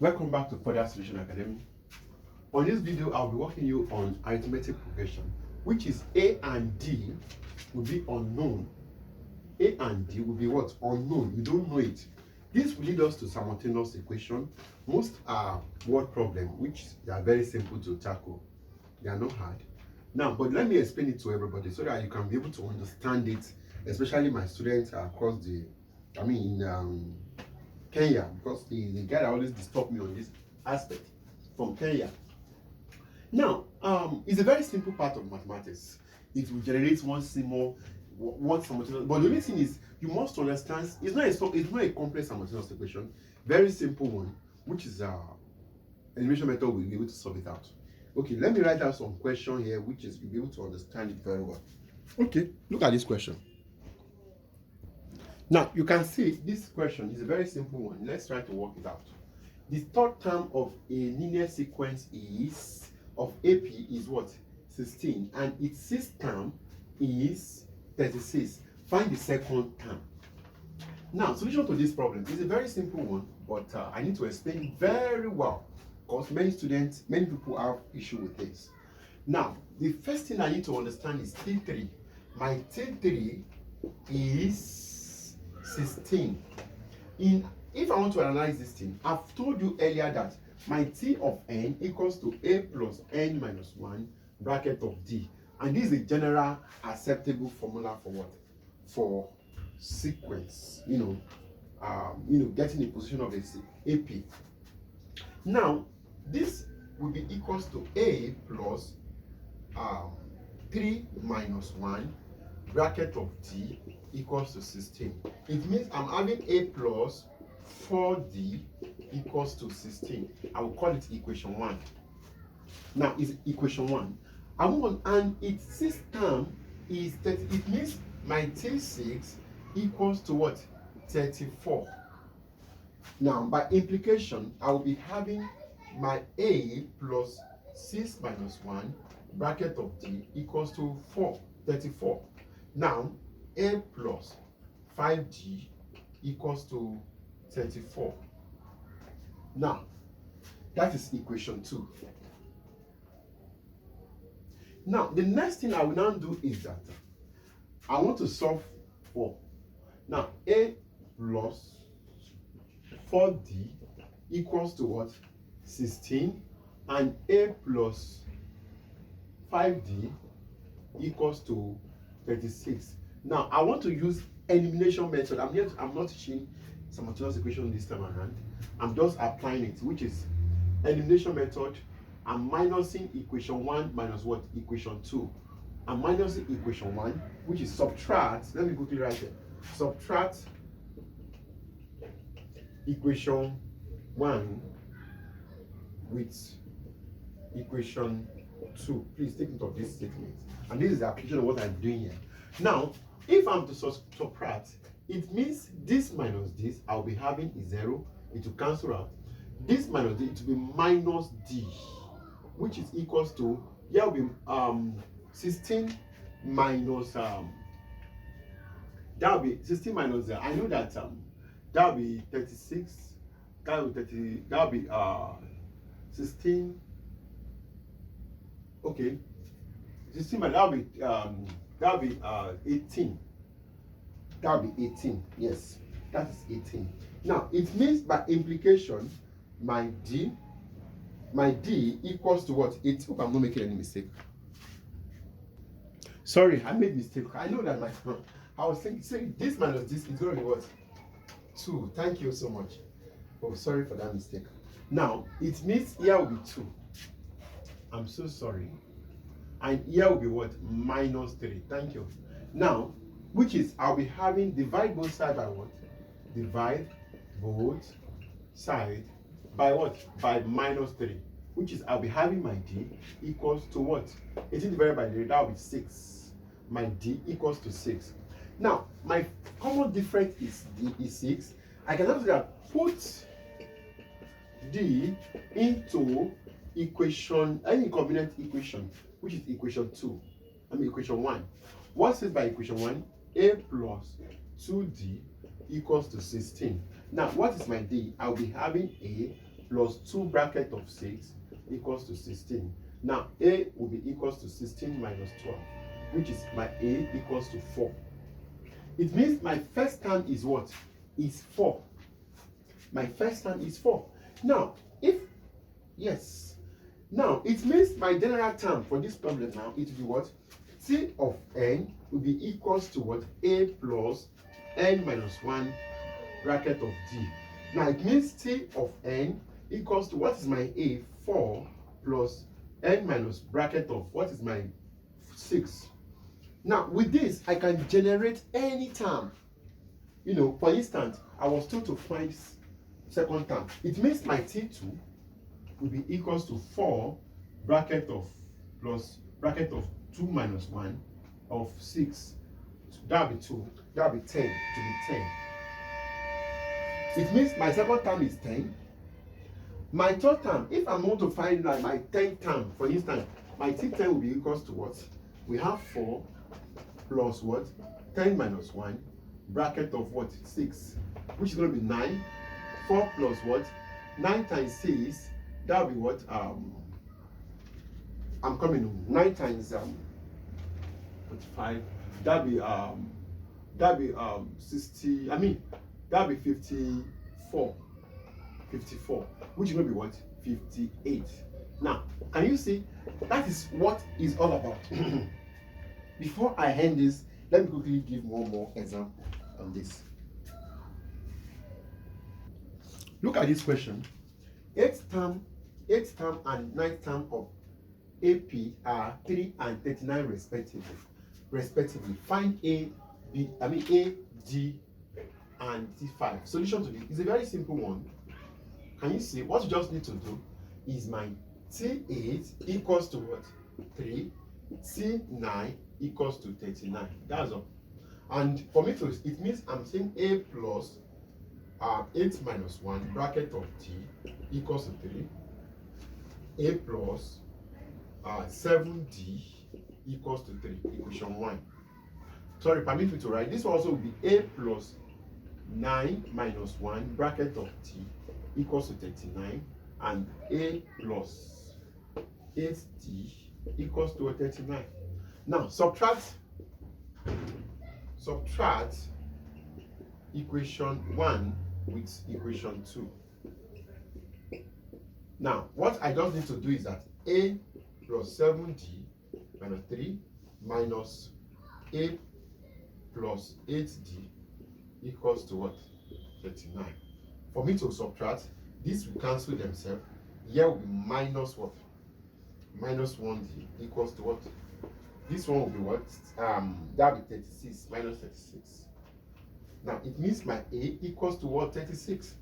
Welcome back to Further Solution Academy. On this video, I'll be walking you on arithmetic progression, which is A and D will be unknown. A and D will be what? Unknown. You don't know it. This will lead us to simultaneous equation. Most are word problem, which they are very simple to tackle. They are not hard. Now, but let me explain it to everybody so that you can be able to understand it, especially my students across the, in Kenya, because the guy that always disturb me on this aspect from Kenya. Now, it's a very simple part of mathematics. It will generate one simultaneous, but the only thing is you must understand it's not a complex simultaneous equation. Very simple one, which is elimination method will be able to solve it out. Okay, let me write out some question here, which is you'll be able to understand it very well. Okay, look at this question. Now, you can see this question is a very simple one. Let's try to work it out. The third term of a linear sequence is of AP is what? 16, and its sixth term is 36. Find the second term. Now, solution to this problem is a very simple one, but I need to explain it very well because many people have issue with this. Now, the first thing I need to understand is T3. My T3 is 16. If I want to analyze this thing, I've told you earlier that my T of n equals to a plus n minus 1 bracket of d, and this is a general acceptable formula for what? For sequence, getting a position of a AP. Now, this will be equals to a plus 3 minus 1 bracket of d equals to 16. It means I'm having a plus 4d equals to 16. I will call it equation 1. Now, it's equation 1. And its sixth term is 30. It means my T6 equals to what? 34. Now, by implication, I will be having my a plus 6 minus 1 bracket of d equals to 34. Now, a plus 5d equals to 34. Now, that is equation 2. Now, the next thing I will now do is that I want to solve for. Now, a plus 4d equals to what? 16, and a plus 5d equals to 36. Now, I want to use elimination method. I'm not teaching simultaneous equation this time around. I'm just applying it, which is elimination method. I'm minusing equation 1 minus what? Equation 2. I'm minusing equation 1, which is subtract. Let me quickly write it. Subtract equation 1 with equation 2. Please take note of this statement. And this is the application of what I'm doing here. Now, if I'm to subtract, it means this minus this, I'll be having a 0. It will cancel out. This minus this, it will be minus d, which is equals to, here will be 16 minus, that will be 16 minus 0. I know that that will be 36. That will be 16. Okay. 16 minus, that will be 18. That will be 18. Yes, that is 18. Now, it means by implication, my d equals to what? 8. Hope I'm not making any mistake. Sorry, I made mistake. I know that I was saying this minus this is going to be what? 2. Thank you so much. Oh, sorry for that mistake. Now, it means here will be 2. I'm so sorry. And here will be what? Minus 3. Thank you. Now, which is I'll be having divide both sides by what? Divide both sides by what? By minus 3. Which is I'll be having my d equals to what? 18 divided by 3, that will be 6. My d equals to 6. Now, my common difference is d is 6. I can also put d into equation, any combinant equation, which is equation 2. Equation 1. What is by equation 1? A plus 2d equals to 16. Now, what is my d? I'll be having a plus 2 bracket of 6 equals to 16. Now, A will be equals to 16 minus 12, which is my A equals to 4. It means my first term is what? Is 4. My first term is 4. Now, yes. Now, it means my general term for this problem now, it will be what? T of n will be equals to what? A plus n minus 1 bracket of d. Now, it means T of n equals to what is my A? 4 plus n minus bracket of what is my 6. Now, with this, I can generate any term. You know, for instance, I was told to find second term. It means my T2 will be equals to 4 bracket of plus bracket of 2 minus 1 of 6. That'll be 2. That'll be 10. To be 10. It means my second term is 10. My third term, if I'm going to find like my 10th term, for instance, my T10 will be equals to what? We have 4 plus what? 10 minus 1 bracket of what? 6, which is going to be 9. 4 plus what? 9 times 6, that will be what? I'm coming home. 9 times 45, that'll be 60, that'll be 54, which is going to be what? 58. Now, can you see? That is what is all about. Before I end this, let me quickly give one more example on this. Look at this question. 8th term and 9th term of AP are 3 and 39 respectively. Find A, D, and T5. Solution to this is a very simple one. Can you see? What you just need to do is my T8 equals to what? 3. T9 equals to 39. That's all. And for me to, it means I'm saying A plus 8 minus 1 bracket of T equals to 3. A plus 7D equals to 3. Equation 1. Sorry, permit me to write. This also will be A plus 9 minus 1 bracket of T equals to 39. And A plus 8D equals to 39. Now, subtract equation 1 with equation 2. Now, what I just need to do is that A plus 7D minus 3 minus A plus 8D equals to what? 39. For me to subtract, this will cancel themselves. Here will be minus what? Minus 1D equals to what? This one will be what? That will be 36 minus 36. Now, it means my A equals to what? 36.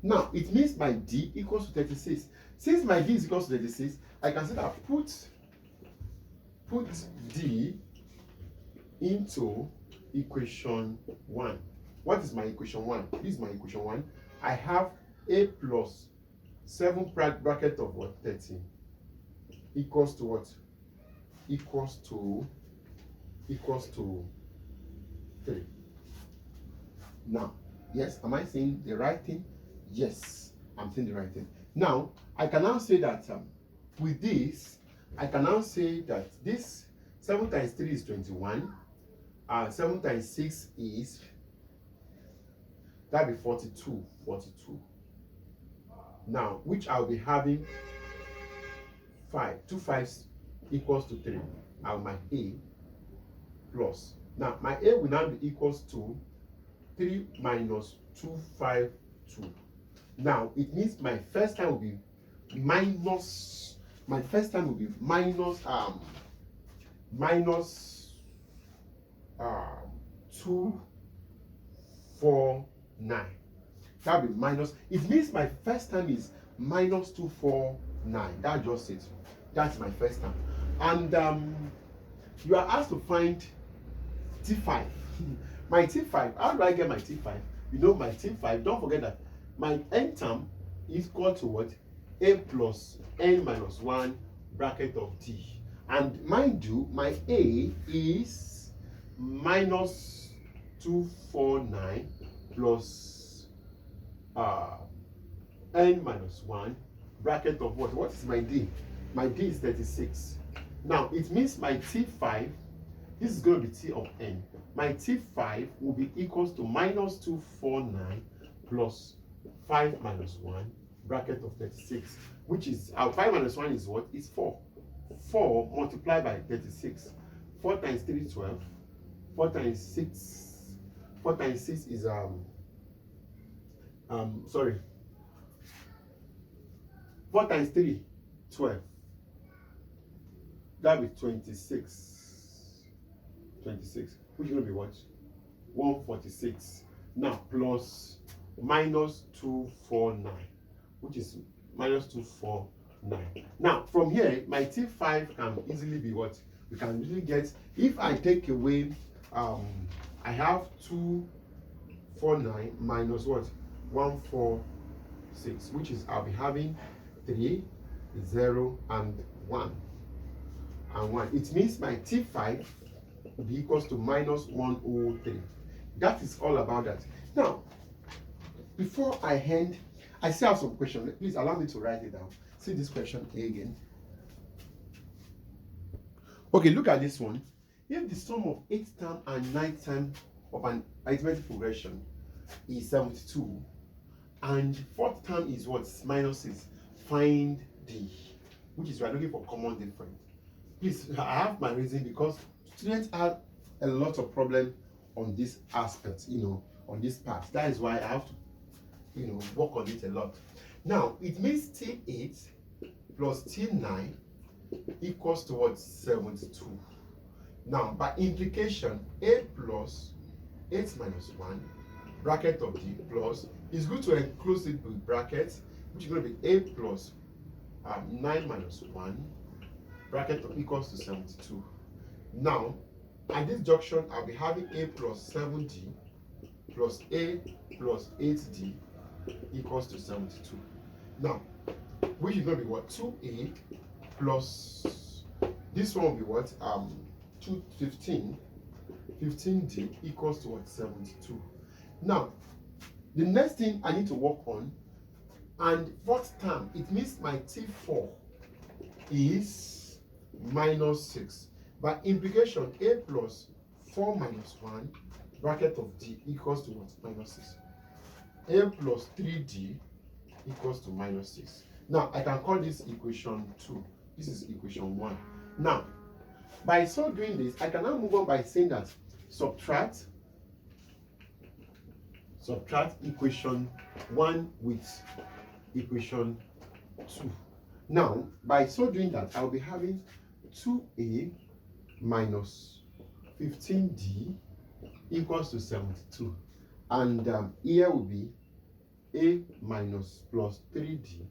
Now, it means my D equals to 36. Since my D is equals to 36, I can say that put D into equation 1. What is my equation 1? This is my equation 1. I have A plus 7 bracket of what? 13 equals to what? Equals to 3. Now, yes, am I saying the right thing? Yes, I'm saying the right thing. Now, I can now say that with this, I can now say that this 7 times 3 is 21. 7 times 6 is, that'll be 42. Now, which I'll be having 5. 2 5s equals to 3. Now, my A plus. Now, my A will now be equals to 3 minus 2, 5, 2. Now, it means my first time will be minus, minus 2, 4, 9. That'll be minus, it means my first time is minus 2, 4, 9. That's just it. That's my first time. And you are asked to find T5. My T5, how do I get my T5? You know my T5, don't forget that my n term is equal to what? A plus n minus 1 bracket of t. And mind you, my A is minus 249 plus n minus 1 bracket of what? What is my d? My d is 36. Now it means my t5, this is going to be t of n. My t5 will be equals to minus 249 plus 5 minus 1 bracket of 36, which is 5 minus 1 is what? It's 4. 4 multiplied by 36. 4 times 3 is 12. 4 times 6. 4 times 6 is sorry. 4 times 3, 12. That will be 26. 26, which is going to be what? 146. Now plus minus 249, which is minus 249. Now from here, my T5 can easily be what? We can really get, if I take away, I have 249 minus what? 146, which is I'll be having 3, 0, and 1. And 1. It means my T5 will be equals to minus 103. That is all about that. Now, before I end, I still have some questions. Please allow me to write it down. See this question again. Okay, look at this one. If the sum of 8th term and 9th term of an arithmetic progression is 72, and 4th term is what? Minus 6. Find D, which is we are looking for common difference. Please, I have my reason because students have a lot of problem on this aspect, on this part. That is why I have to, work on it a lot. Now, it means T8 plus T9 equals to what? 72. Now, by implication, A plus 8 minus 1 bracket of D plus is good to enclose it with brackets, which is going to be A plus 9 minus 1 bracket of equals to 72. Now, at this junction, I'll be having A plus 7D plus A plus 8D equals to 72. Now, which is going to be what? 2A plus, this one will be what? 15D equals to what? 72. Now, the next thing I need to work on, and 4th term, it means my T4 is minus 6. By implication, A plus 4 minus 1 bracket of D equals to what? Minus 6. A plus 3D equals to minus 6. Now, I can call this equation 2. This is equation 1. Now, by so doing this, I can now move on by saying that subtract equation 1 with equation 2. Now, by so doing that, I'll be having 2A minus 15D equals to 72. And here will be A minus plus 3D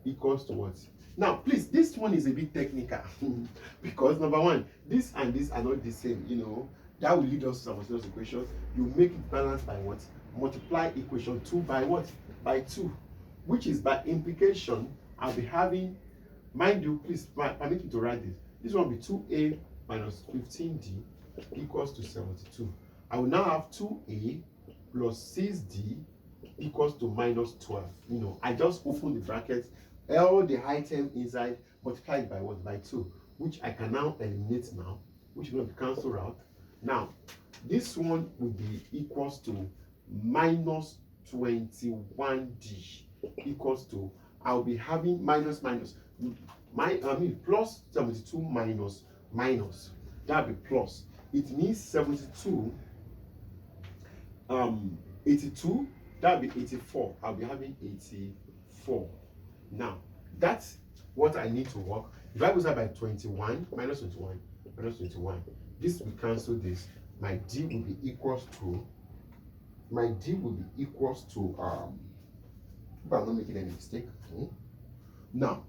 equals to what? Now, please, this one is a bit technical because number one, this and this are not the same, That will lead us to some of those equations. You make it balanced by what? Multiply equation 2 by what? By 2, which is by implication, I'll be having, mind you, please permit me to write this. This one will be 2A minus 15D equals to 72. I will now have 2A plus 6D equals to minus 12. I just open the brackets, all the item inside, multiply it by what? By 2, which I can now eliminate now, which is going to be cancelled out. Now, this one will be equals to minus 21D equals to, I'll be having minus, plus 72 minus, that'll be plus. It means 72, 82, that'll be 84. I'll be having 84. Now, that's what I need to work. If I go by 21, minus 21, this will cancel this. My D will be equals to, if I'm not making any mistake. Now,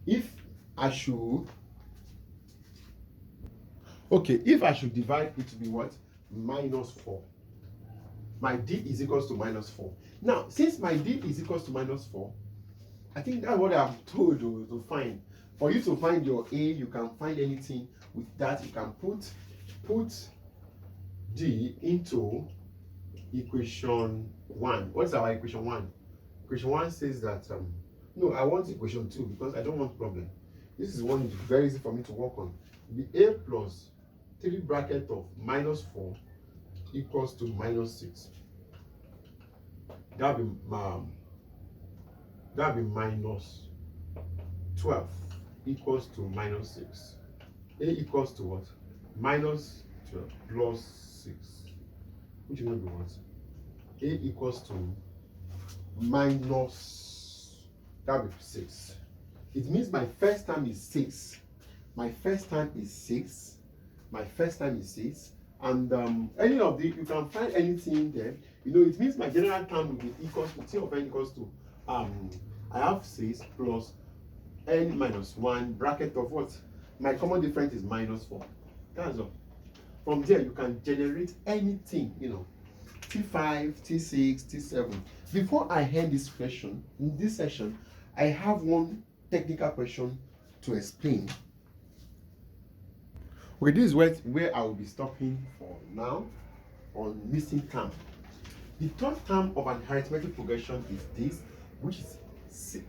if I should divide it to be what? Minus 4. My D is equals to minus 4. Now, since my D is equals to minus 4, I think that's what I'm told to find. For you to find your A, you can find anything with that. You can put D into equation 1. What's our equation 1? Question 1 says that, no, I want equation 2 because I don't want problem. This is one very easy for me to work on. The a plus 3 bracket of minus 4 equals to minus 6. That'll be minus 12 equals to minus 6. A equals to what? Minus 12 plus 6. Which will be what? A equals to minus, that'll be 6. It means my first term is 6. My first term is 6. My first term is 6. And any of the, you can find anything there. You know, it means my general term will be equals to, T of n equals to, I have 6 plus n minus 1 bracket of what? My common difference is minus 4. That's all. From there, you can generate anything, you know, T5, T6, T7. Before I end this question, in this session, I have one technical question to explain. Okay, this is where I will be stopping for now on missing term. The third term of an arithmetic progression is this, which is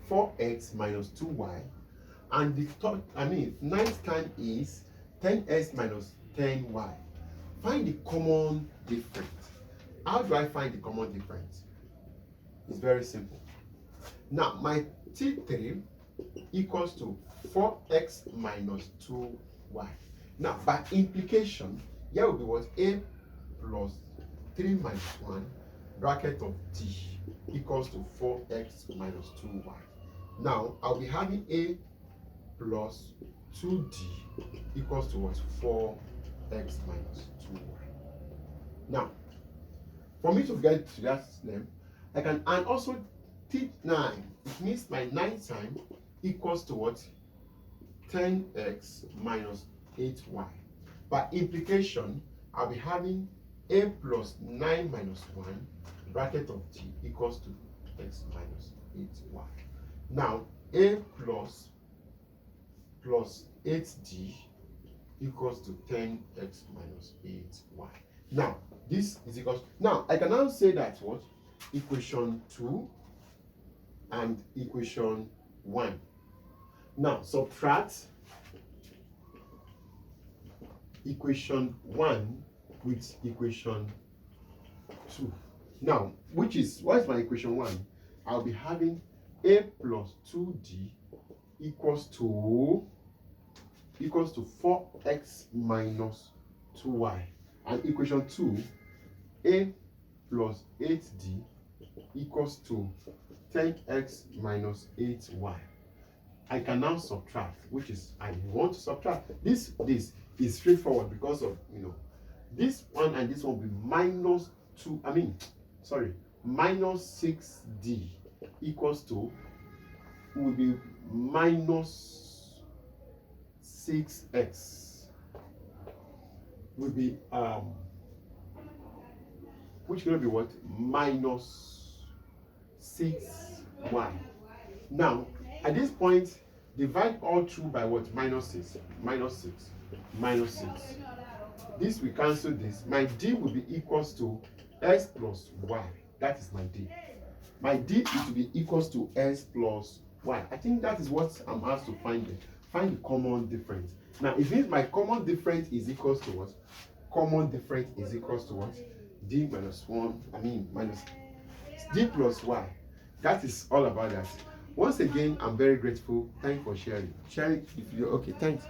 4x minus 2y. And the ninth term is 10x minus 10y. Find the common difference. How do I find the common difference? It's very simple. Now, my T3 equals to 4x minus 2y. Now, by implication, here will be what? A plus 3 minus 1 bracket of t equals to 4x minus 2y. Now, I'll be having a plus 2d equals to what? 4x minus 2y. Now, for me to get to that name, I can, and also T9, it means my 9th time equals to what? 10x minus 8y. By implication, I'll be having a plus 9 minus 1 bracket of t equals to x minus 8y. Now, a plus 8d equals to 10x minus 8y. Now, this is equals. Now, I can now say that what? Equation 2 and equation 1. Now, subtract equation 1 with equation 2. Now, what is my equation 1? I'll be having a plus 2d equals to 4x minus 2y. And equation 2, a plus 8d equals to 10x minus 8y. I can now subtract, which is, I want to subtract. This is straightforward because of, you know, this one and this one will be minus 6d equals to, will be minus 6x. Will be which will be what? Minus 6y. Now, at this point, divide all through by what? Minus 6. Minus 6. Minus 6. This will cancel this. My d will be equals to s plus y. That is my d. My d is to be equals to s plus y. I think that is what I'm asked to find it. Find the common difference. Now, it means my common difference is equals to what? Common difference is equals to what? D minus 1, minus d plus y. That is all about that. Once again, I'm very grateful. Thanks for sharing. Sharing if you're okay. Thanks.